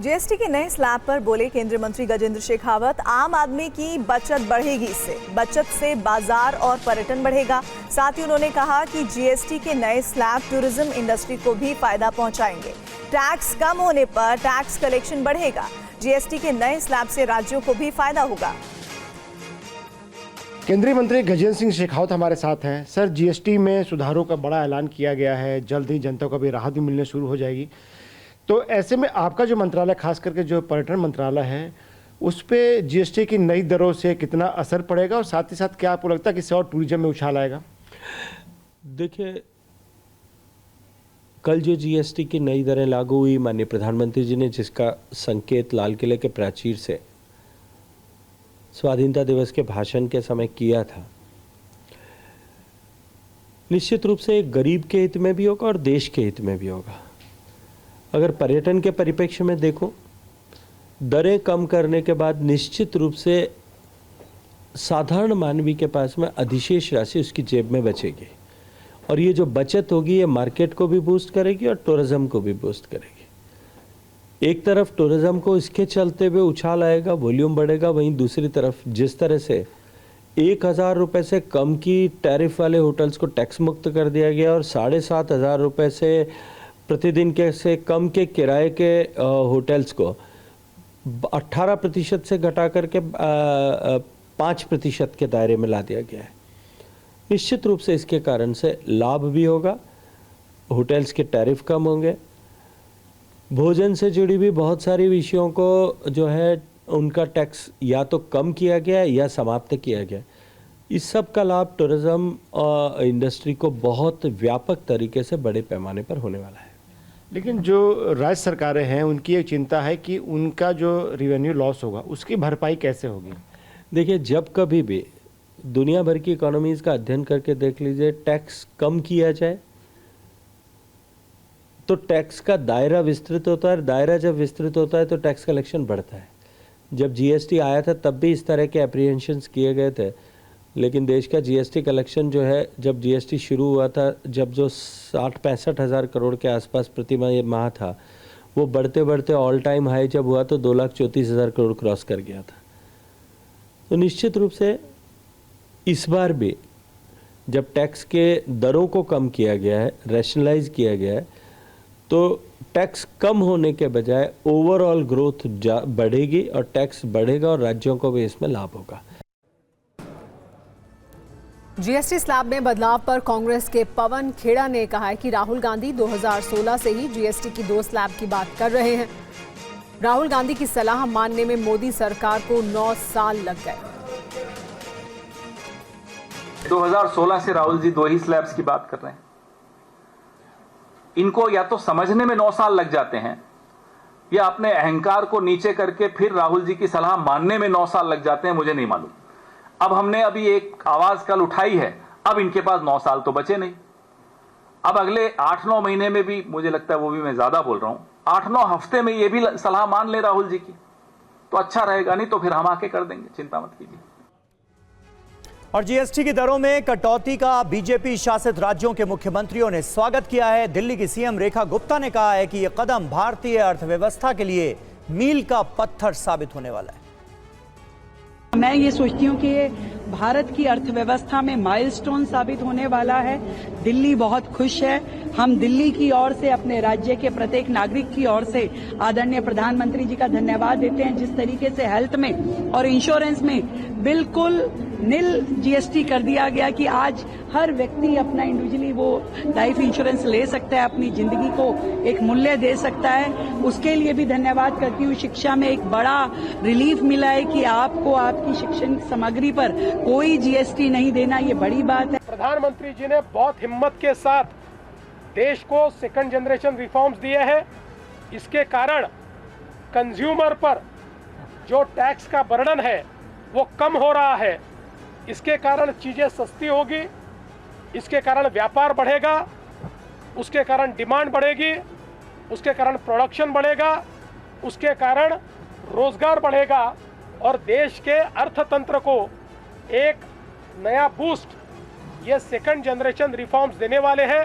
GST के नए slab पर बोले केंद्रीय मंत्री गजेंद्र शेखावत, आम आदमी की बचत बढ़ेगी। इससे बचत से बाजार और पर्यटन बढ़ेगा। साथ ही उन्होंने कहा कि जीएसटी के नए स्लैब टूरिज्म इंडस्ट्री को भी फायदा पहुंचाएंगे। टैक्स कम होने पर टैक्स कलेक्शन बढ़ेगा। जीएसटी के नए स्लैब से राज्यों को भी फायदा होगा। केंद्रीय मंत्री गजेंद्र सिंह शेखावत हमारे साथ हैं। सर, जीएसटी में सुधारों का बड़ा ऐलान किया गया है, जल्द ही जनता को भी राहत भी मिलने शुरू हो जाएगी। तो ऐसे में आपका जो मंत्रालय, खास करके जो पर्यटन मंत्रालय है, उस पे जीएसटी की नई दरों से कितना असर पड़ेगा और साथ ही साथ क्या आपको लगता है कि इससे और टूरिज्म में उछाल आएगा? देखिए, कल जो जीएसटी की नई दरें लागू हुई, माननीय प्रधानमंत्री जी ने जिसका संकेत लाल किले के प्राचीर से स्वाधीनता दिवस के भाषण के समय किया था, निश्चित रूप से एक गरीब के हित में भी होगा और देश के हित में भी होगा। अगर पर्यटन के परिप्रेक्ष्य में देखो, दरें कम करने के बाद निश्चित रूप से साधारण मानवी के पास में अधिशेष राशि उसकी जेब में बचेगी और ये जो बचत होगी ये मार्केट को भी बूस्ट करेगी और टूरिज्म को भी बूस्ट करेगी। एक तरफ टूरिज्म को इसके चलते हुए उछाल आएगा, वॉल्यूम बढ़ेगा, वहीं दूसरी तरफ जिस तरह से 1,000 रुपये से कम की टैरिफ वाले होटल्स को टैक्स मुक्त कर दिया गया और 7,500 रुपये से प्रतिदिन के से कम के किराए के होटल्स को 18% से घटा करके 5% के दायरे में ला दिया गया है। निश्चित रूप से इसके कारण से लाभ भी होगा, होटल्स के टैरिफ कम होंगे, भोजन से जुड़ी भी बहुत सारी विषयों को जो है उनका टैक्स या तो कम किया गया या समाप्त किया गया। इस सब का लाभ टूरिज्म इंडस्ट्री को बहुत व्यापक तरीके से बड़े पैमाने पर होने वाला है। लेकिन जो राज्य सरकारें हैं उनकी एक चिंता है कि उनका जो रेवेन्यू लॉस होगा उसकी भरपाई कैसे होगी? देखिए, जब कभी भी दुनिया भर की इकोनॉमीज़ का अध्ययन करके देख लीजिए, टैक्स कम किया जाए तो टैक्स का दायरा विस्तृत होता है, दायरा जब विस्तृत होता है तो टैक्स कलेक्शन बढ़ता है। जब जीएसटी आया था तब भी इस तरह के एप्रीहेंशंस किए गए थे, लेकिन देश का जीएसटी कलेक्शन जो है, जब जीएसटी शुरू हुआ था, जब जो 60-65 हज़ार करोड़ के आसपास प्रति माह था, वो बढ़ते बढ़ते ऑल टाइम हाई जब हुआ तो 2,34,000 करोड़ क्रॉस कर गया था। तो निश्चित रूप से इस बार भी जब टैक्स के दरों को कम किया गया है, रैशनलाइज किया गया है, तो टैक्स कम होने के बजाय ओवरऑल ग्रोथ बढ़ेगी और टैक्स बढ़ेगा और राज्यों को भी इसमें लाभ होगा। जीएसटी स्लैब में बदलाव पर कांग्रेस के पवन खेड़ा ने कहा है कि राहुल गांधी 2016 से ही जीएसटी की 2 स्लैब की बात कर रहे हैं। राहुल गांधी की सलाह मानने में मोदी सरकार को 9 साल लग गए। 2016 से राहुल जी 2 ही स्लैब्स की बात कर रहे हैं। इनको या तो समझने में 9 साल लग जाते हैं या अपने अहंकार को नीचे करके फिर राहुल जी की सलाह मानने में 9 साल लग जाते हैं, मुझे नहीं मालूम। अब हमने अभी एक आवाज कल उठाई है, अब इनके पास 9 साल तो बचे नहीं। अब अगले 8-9 महीने में भी, मुझे लगता है वो भी मैं ज्यादा बोल रहा हूं, 8-9 हफ्ते में ये भी सलाह मान ले राहुल जी की तो अच्छा रहेगा, नहीं तो फिर हम आके कर देंगे, चिंता मत कीजिए। और जीएसटी की दरों में कटौती का बीजेपी शासित राज्यों के मुख्यमंत्रियों ने स्वागत किया है। दिल्ली की सीएम रेखा गुप्ता ने कहा है कि यह कदम भारतीय अर्थव्यवस्था के लिए मील का पत्थर साबित होने वाला है। मैं ये सोचती हूँ कि ये भारत की अर्थव्यवस्था में माइलस्टोन साबित होने वाला है। दिल्ली बहुत खुश है। हम दिल्ली की ओर से, अपने राज्य के प्रत्येक नागरिक की ओर से आदरणीय प्रधानमंत्री जी का धन्यवाद देते हैं। जिस तरीके से हेल्थ में और इंश्योरेंस में बिल्कुल नील जीएसटी कर दिया गया कि आज हर व्यक्ति अपना इंडिविजुअली वो लाइफ इंश्योरेंस ले सकता है, अपनी जिंदगी को एक मूल्य दे सकता है, उसके लिए भी धन्यवाद करती हूँ। शिक्षा में एक बड़ा रिलीफ मिला है कि आपको आपकी शिक्षण सामग्री पर कोई जीएसटी नहीं देना, ये बड़ी बात है। प्रधानमंत्री जी ने बहुत हिम्मत के साथ देश को सेकंड जनरेशन रिफॉर्म्स दिए हैं। इसके कारण कंज्यूमर पर जो टैक्स का बर्डन है वो कम हो रहा है। इसके कारण चीजें सस्ती होगी, इसके कारण व्यापार बढ़ेगा, उसके कारण डिमांड बढ़ेगी, उसके कारण प्रोडक्शन बढ़ेगा, उसके कारण रोजगार बढ़ेगा और देश के अर्थतंत्र को एक नया बूस्ट ये सेकंड जनरेशन रिफॉर्म्स देने वाले हैं।